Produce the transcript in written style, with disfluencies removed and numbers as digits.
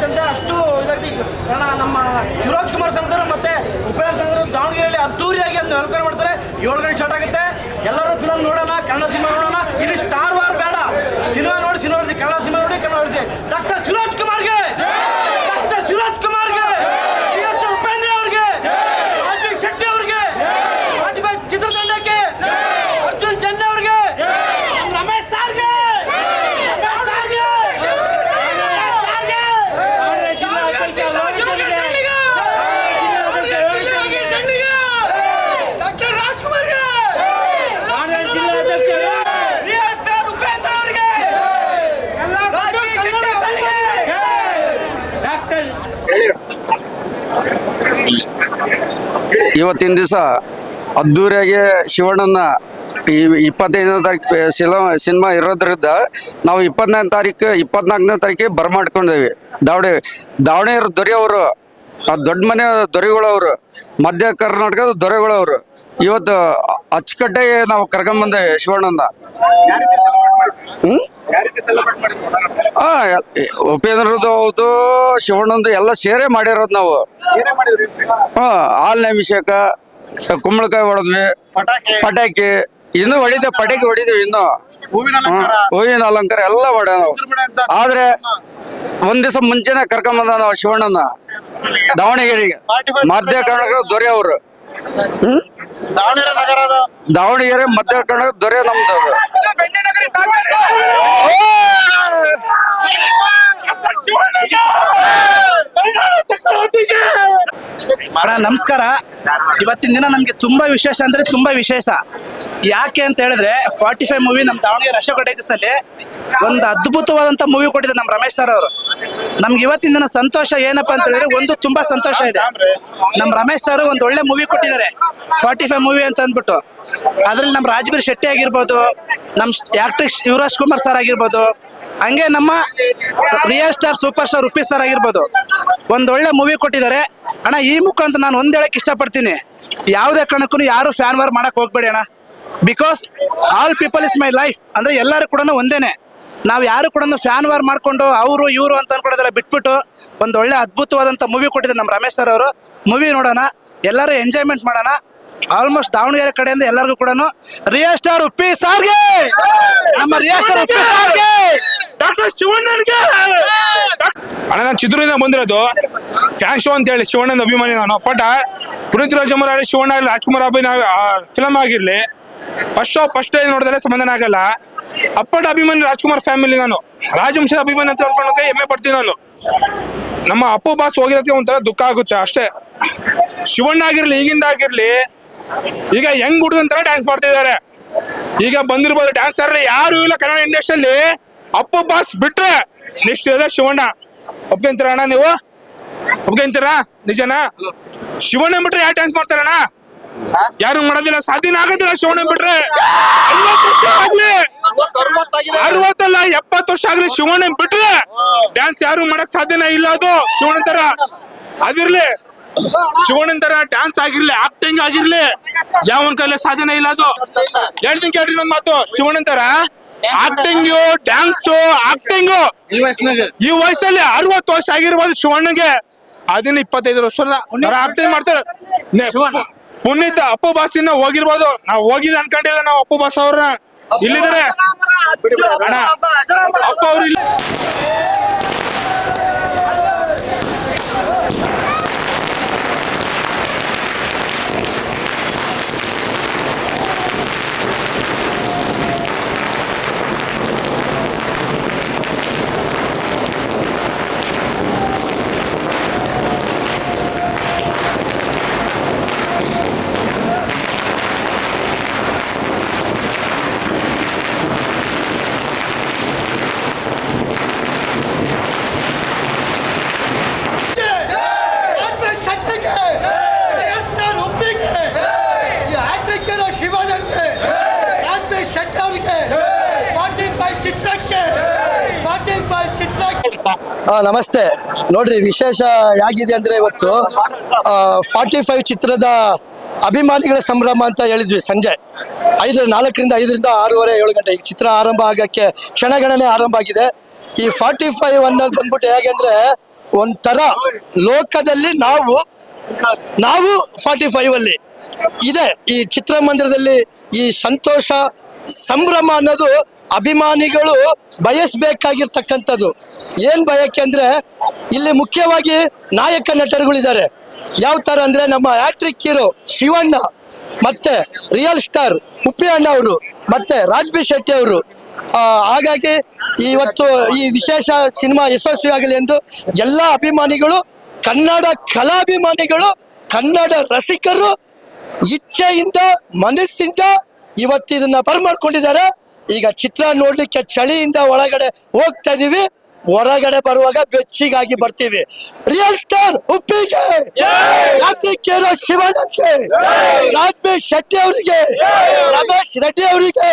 ಆಯ್ತಂತೆ, ಅಷ್ಟು ಇದಾಗ್ತಿ. ಕಾರಣ ನಮ್ಮ ಶಿವರಾಜ್ ಕುಮಾರ್ ಸಂಘದವರು ಮತ್ತೆ ಉಪೇಂದ್ರ ಸಂಘದವರು ದಾವಣಗೆರೆಯಲ್ಲಿ ಅದ್ದೂರಿಯಾಗಿ ಅದನ್ನ ವೆಲ್ಕಮ್ ಮಾಡ್ತಾರೆ. 7 ಗಂಟೆ ಸ್ಟಾರ್ಟ್ ಆಗುತ್ತೆ. ಎಲ್ಲರೂ ಫಿಲಮ್ ನೋಡೋಣ, ಕನ್ನಡ ಸಿನಿಮಾ ನೋಡೋಣ. ಇಲ್ಲಿ ಸ್ಟಾರ್ ವಾರ್ ಬೇಡ, ಸಿನಿಮಾ ನೋಡಿ, ಕನ್ನಡ ಸಿನಿಮಾ ನೋಡಿ, ಕನ್ನಡ ನೋಡಿಸಿ. ಡಾಕ್ಟರ್ ಶಿವರಾಜ್ ಕುಮಾರ್ಗೆ, ಡಾಕ್ಟರ್ ಶಿವರಾಜ್ ಕುಮಾರ್ಗೆ, ಉಪೇಂದ್ರ ಅವ್ರಿಗೆ, ರಾಜೀವ್ ಶೆಟ್ಟಿ ಅವ್ರಿಗೆ, ಚಿತ್ರತಂಡಕ್ಕೆ, ಅರ್ಜುನ್ ಜನ್ಯ ಅವ್ರಿಗೆ, ರಮೇಶ್ ಸಾರ್ಗೆ, ಡಾಕ್ಟರ್ ರಾಜ್ಕುಮಾರ್ಗೆ, ಇವತ್ತಿನ ದಿವಸ ಅದ್ದೂರಿಯಾಗಿ ಶಿವಣ್ಣನ ಈ 25ನೇ ತಾರೀಕು ಸಿನಿಮಾ ಇರೋದ್ರಿಂದ ನಾವು 24ನೇ ತಾರೀಕಿಗೆ ಬರಮಾಡ್ಕೊಂಡೇವಿ. ದಾವಣಗೆರೆ ದೊರೆಯವರು, ದೊಡ್ಡ ಮನೆ ದೊರೆಗಳವರು, ಮಧ್ಯ ಕರ್ನಾಟಕದ ದೊರೆಗಳವರು ಇವತ್ತು ಅಚ್ಚುಕಟ್ಟಾಗಿ ನಾವು ಕರ್ಕೊಂಬಂದೆ ಶಿವಣ್ಣನ. ಉಪೇಂದ್ರದ್ದು ಹೌದು, ಶಿವಣ್ಣಂದು ಎಲ್ಲ ಸೇರೇ ಮಾಡಿರೋದು ನಾವು. ಹಾಲಿನ ಅಭಿಷೇಕ, ಕುಂಬಳಕಾಯಿ ಹೊಡೆದ್ವಿ, ಪಟಾಕಿ ಇನ್ನು ಪಟಾಕಿ ಹೊಡಿದೀವಿ, ಇನ್ನು ಹೂವಿನ ಅಲಂಕಾರ ಎಲ್ಲ ಮಾಡ್ಯಾವ ನಾವು. ಆದ್ರೆ ಒಂದ್ ದಿವಸ ಮುಂಚೆನೆ ಕರ್ಕೊಂಬಂದ ನಾವು ಶಿವಣ್ಣನ ದಾವಣಗೆರೆಗೆ. ಮಧ್ಯ ಕರ್ನಾಟಕ ದೊರೆ ಅವರು, ದಾವಣಗೆರೆ ಮಧ್ಯ ಕರ್ನಾಟಕ ದೊರೆ ನಮ್ದು. ಅಣ್ಣ ನಮಸ್ಕಾರ. ಇವತ್ತಿನ ದಿನ ನಮ್ಗೆ ತುಂಬಾ ವಿಶೇಷ ಅಂದ್ರೆ ತುಂಬಾ ವಿಶೇಷ. ಯಾಕೆ ಅಂತ ಹೇಳಿದ್ರೆ 45 ಮೂವಿ ನಮ್ಮ ದಾವಣಗೆರೆ ಅಶೋಕ ಟೆಕ್ಸ್ ಅಲ್ಲಿ ಒಂದು ಅದ್ಭುತವಾದಂತ ಮೂವಿ ಕೊಟ್ಟಿದ್ದಾರೆ ನಮ್ಮ ರಮೇಶ್ ಸರ್ ಅವರು. ನಮ್ಗೆ ಇವತ್ತಿನ ದಿನ ಸಂತೋಷ ಏನಪ್ಪಾ ಅಂತ ಹೇಳಿದ್ರೆ, ಒಂದು ತುಂಬಾ ಸಂತೋಷ ಇದೆ. ನಮ್ಮ ರಮೇಶ್ ಸರ್ ಒಂದು ಒಳ್ಳೆ ಮೂವಿ ಕೊಟ್ಟಿದ್ದಾರೆ, 45 ಮೂವಿ ಅಂತ ಅಂದ್ಬಿಟ್ಟು. ಅದ್ರಲ್ಲಿ ನಮ್ಮ ರಾಜಬೀರ್ ಶೆಟ್ಟಿ ಆಗಿರ್ಬೋದು, ನಮ್ಮ ಆಕ್ಟ್ರಿಸ್ ಶಿವರಾಜ್ ಕುಮಾರ್ ಸರ್ ಆಗಿರ್ಬೋದು, ಹಂಗೆ ನಮ್ಮ real star super star Uppi sir ಆಗಿರ್ಬೋದು, ಒಂದೊಳ್ಳೆ ಮೂವಿ ಕೊಟ್ಟಿದ್ದಾರೆ ಅಣ್ಣ. ಈ ಮುಖಾಂತರ ನಾನು ಒಂದ್ ಹೇಳಕ್ ಇಷ್ಟಪಡ್ತೀನಿ, ಯಾವುದೇ ಕಾರಣಕ್ಕೂ ಯಾರು ಫ್ಯಾನ್ ವಾರ್ ಮಾಡಕ್ ಹೋಗ್ಬೇಡಿ ಅಣ್ಣ. Because all people is my life ಅಂದ್ರೆ ಎಲ್ಲರೂ ಕೂಡ ಒಂದೇನೆ. ನಾವು ಯಾರು ಕೂಡ ಫ್ಯಾನ್ ವಾರ್ ಮಾಡ್ಕೊಂಡು ಅವರು ಇವರು ಅಂತ ಅನ್ಕೊಡೋದೆಲ್ಲ ಬಿಟ್ಬಿಟ್ಟು ಒಂದು ಒಳ್ಳೆ ಅದ್ಭುತವಾದಂಥ ಮೂವಿ ಕೊಟ್ಟಿದ್ದಾರೆ ನಮ್ಮ ರಮೇಶ್ ಸರ್ ಅವರು. ಮೂವಿ ನೋಡೋಣ, ಎಲ್ಲರೂ ಎಂಜಾಯ್ಮೆಂಟ್ ಮಾಡೋಣ. ಆಲ್ಮೋಸ್ಟ್ ದಾವಣಗೆರೆ ಕಡೆಯಿಂದ ಎಲ್ಲರಿಗೂ ಕೂಡ ರಿಯಲ್ ಸ್ಟಾರ್ ಉಪ್ಪಿ ಸಾರ್ಗೆ, ನಮ್ಮ ರಿಯಲ್ ಸ್ಟಾರ್ ಉಪ್ಪಿ ಸಾರ್ಗೆ, ಡಾಕ್ಟರ್ ಶಿವಣ್ಣನ್ಗೆ. ಅಣ್ಣ ನಾನು ಚಿತ್ರದಿಂದ ಬಂದಿರೋದು, ಫ್ಯಾನ್ ಶೋ ಅಂತ ಹೇಳಿ ಶಿವಣ್ಣನ ಅಭಿಮಾನಿ ನಾನು. ಪಟ ಪುನೀತ್ ರಾಜ್ಕುಮಾರ್ ಆಗಲಿ, ಶಿವಣ್ಣ ಆಗಲಿ, ರಾಜ್ಕುಮಾರ್ ಫಿಲಮ್ ಆಗಿರ್ಲಿ, ಫಸ್ಟ್ ಡೇ ನೋಡಿದ್ರೆ ಸಮಾಧಾನ ಆಗಲ್ಲ. ಅಪ್ಪಟ ಅಭಿಮಾನಿ ರಾಜ್ಕುಮಾರ್ ಫ್ಯಾಮಿಲಿ ನಾನು, ರಾಜವಂಶದ ಅಭಿಮಾನಿ ಅಂತ ಅನ್ಕೊಂಡೋಕೆ ಹೆಮ್ಮೆ ಪಡ್ತೀನಿ ನಾನು. ನಮ್ಮ ಅಪ್ಪು ಬಾಸ್ ಹೋಗಿರೋದಕ್ಕೆ ಒಂಥರ ದುಃಖ ಆಗುತ್ತೆ ಅಷ್ಟೇ. ಶಿವಣ್ಣ ಆಗಿರ್ಲಿ, ಈಗಿಂದ ಆಗಿರ್ಲಿ, ಈಗ ಹೆಂಗ್ ಹುಡುಗನ್ ತರ ಡ್ಯಾನ್ಸ್ ಮಾಡ್ತಿದ್ದಾರೆ. ಈಗ ಬಂದಿರ್ಬೋದು ಡ್ಯಾನ್ಸರ್ ಯಾರು ಇಲ್ಲ ಕನ್ನಡ ಇಂಡಸ್ಟ್ರಿಯಲ್ಲಿ. ಅಪ್ಪು ಬಾಸ್ ಬಿಟ್ರೆ ನೆಕ್ಸ್ಟ್ ಇದೆ ಶಿವಣ್ಣ. ಒಪ್ಕೊಂತೀರ ಅಣ್ಣ ನೀವು? ಒಪ್ಕೊಂತೀರಾ? ನಿಜನಾ? ಶಿವಣ್ಣ ಬಿಟ್ರೆ ಯಾರು ಡ್ಯಾನ್ಸ್ ಮಾಡ್ತಾರಣ್ಣ? ಯಾರು ಮಾಡೋದಿಲ್ಲ, ಸಾಧ್ಯನೇ ಆಗೋದಿಲ್ಲ. ಶಿವಣ್ಣ ಬಿಟ್ರೆ 60 ಅಲ್ಲ 70 ವರ್ಷ ಆಗ್ಲಿ ಶಿವಣ್ಣ ಬಿಟ್ರೆ ಡ್ಯಾನ್ಸ್ ಯಾರು ಮಾಡಕ್ ಸಾಧ್ಯನೇ ಇಲ್ಲ. ಅದು ಶಿವಣ್ಣ ತರ ಅದಿರ್ಲಿ, ಶಿವಣ್ಣನ ತರ ಡ್ಯಾನ್ಸ್ ಆಗಿರ್ಲಿ, ಆಕ್ಟಿಂಗ್ ಆಗಿರ್ಲಿ, ಯಾವನ್ ಕೈಲಿ ಸಾಧನೆ ಇಲ್ಲ. ಅದು ಹೇಳ್ತೀನಿ ಕೇಳ್ರಿ ಒಂದ್ ಮಾತು, ಶಿವಣ್ಣನ ತರ ಆಕ್ಟಿಂಗು, ಡ್ಯಾನ್ಸು, ಆಕ್ಟಿಂಗು ಈ ವಯಸ್ಸಲ್ಲಿ 60 ವರ್ಷ ಆಗಿರ್ಬೋದು ಶಿವಣ್ಣಗೆ. ಅದನ್ನ 25 ವರ್ಷದ ಆಕ್ಟಿಂಗ್ ಮಾಡ್ತಾರೆ. ಪುನೀತ್ ಅಪ್ಪು ಬಾಸ್ ಇನ್ನ ಹೋಗಿರ್ಬೋದು, ನಾವು ಹೋಗಿದ್ ಅನ್ಕೊಂಡಿಲ್ಲ. ನಾವು ಅಪ್ಪು ಬಾಸ್ ಅವ್ರನ್ನ ಇಲ್ಲಿದ್ದಾರೆ ಅಣ್ಣ, ಅಪ್ಪ ಅವ್ರು ಇಲ್ಲ. ನಮಸ್ತೆ. ನೋಡ್ರಿ, ವಿಶೇಷ ಯಾಗಿದೆ ಅಂದ್ರೆ ಇವತ್ತು 45 ಚಿತ್ರದ ಅಭಿಮಾನಿಗಳ ಸಂಭ್ರಮ ಅಂತ ಹೇಳಿದ್ವಿ. ಸಂಜೆ 4ರಿಂದ 5ರಿಂದ 6:30 7 ಗಂಟೆ ಈ ಚಿತ್ರ ಆರಂಭ ಆಗಕ್ಕೆ ಕ್ಷಣಗಣನೆ ಆರಂಭ ಆಗಿದೆ. ಈ 45 ಅನ್ನೋದು ಬಂದ್ಬಿಟ್ಟು ಹೇಗೆ ಅಂದ್ರೆ ಒಂಥರ ಲೋಕದಲ್ಲಿ ನಾವು 45 ಅಲ್ಲಿ ಇದೆ. ಈ ಚಿತ್ರಮಂದಿರದಲ್ಲಿ ಈ ಸಂತೋಷ ಸಂಭ್ರಮ ಅನ್ನೋದು ಅಭಿಮಾನಿಗಳು ಬಯಸ್ಬೇಕಾಗಿರ್ತಕ್ಕಂಥದ್ದು. ಏನ್ ಬಯಕೆ ಅಂದ್ರೆ ಇಲ್ಲಿ ಮುಖ್ಯವಾಗಿ ನಾಯಕ ನಟರುಗಳಿದ್ದಾರೆ. ಯಾವ ತರ ಅಂದ್ರೆ ನಮ್ಮ ಹ್ಯಾಟ್ರಿಕ್ ಹೀರೋ ಶಿವಣ್ಣ, ಮತ್ತೆ ರಿಯಲ್ ಸ್ಟಾರ್ ಉಪ್ಪಿ ಅಣ್ಣ ಅವರು, ಮತ್ತೆ ರಾಜ್ಬಿ ಶೆಟ್ಟಿ ಅವರು. ಹಾಗಾಗಿ ಇವತ್ತು ಈ ವಿಶೇಷ ಸಿನಿಮಾ ಯಶಸ್ವಿಯಾಗಲಿ ಎಂದು ಎಲ್ಲ ಅಭಿಮಾನಿಗಳು, ಕನ್ನಡ ಕಲಾಭಿಮಾನಿಗಳು, ಕನ್ನಡ ರಸಿಕರು ಇಚ್ಛೆಯಿಂದ ಮನಸ್ಸಿಂದ ಇವತ್ತು ಇದನ್ನ ಬರ್ಮಾಡ್ಕೊಂಡಿದ್ದಾರೆ. ಈಗ ಚಿತ್ರ ನೋಡ್ಲಿಕ್ಕೆ ಚಳಿಯಿಂದ ಒಳಗಡೆ ಹೋಗ್ತಾ ಇದೀವಿ, ಹೊರಗಡೆ ಬರುವಾಗ ಬೆಚ್ಚಿಗಾಗಿ ಬರ್ತೀವಿ. ರಿಯಲ್ ಸ್ಟಾರ್ ಉಪ್ಪಿಗೆ, ಹ್ಯಾಟ್ರಿಕ್ ಹೀರೋ ಶಿವಣ್ಣಕ್ಕೆ, ರಾಜ್ಬಿ ಶೆಟ್ಟಿ ಅವರಿಗೆ, ರಮೇಶ್ ರೆಡ್ಡಿ ಅವರಿಗೆ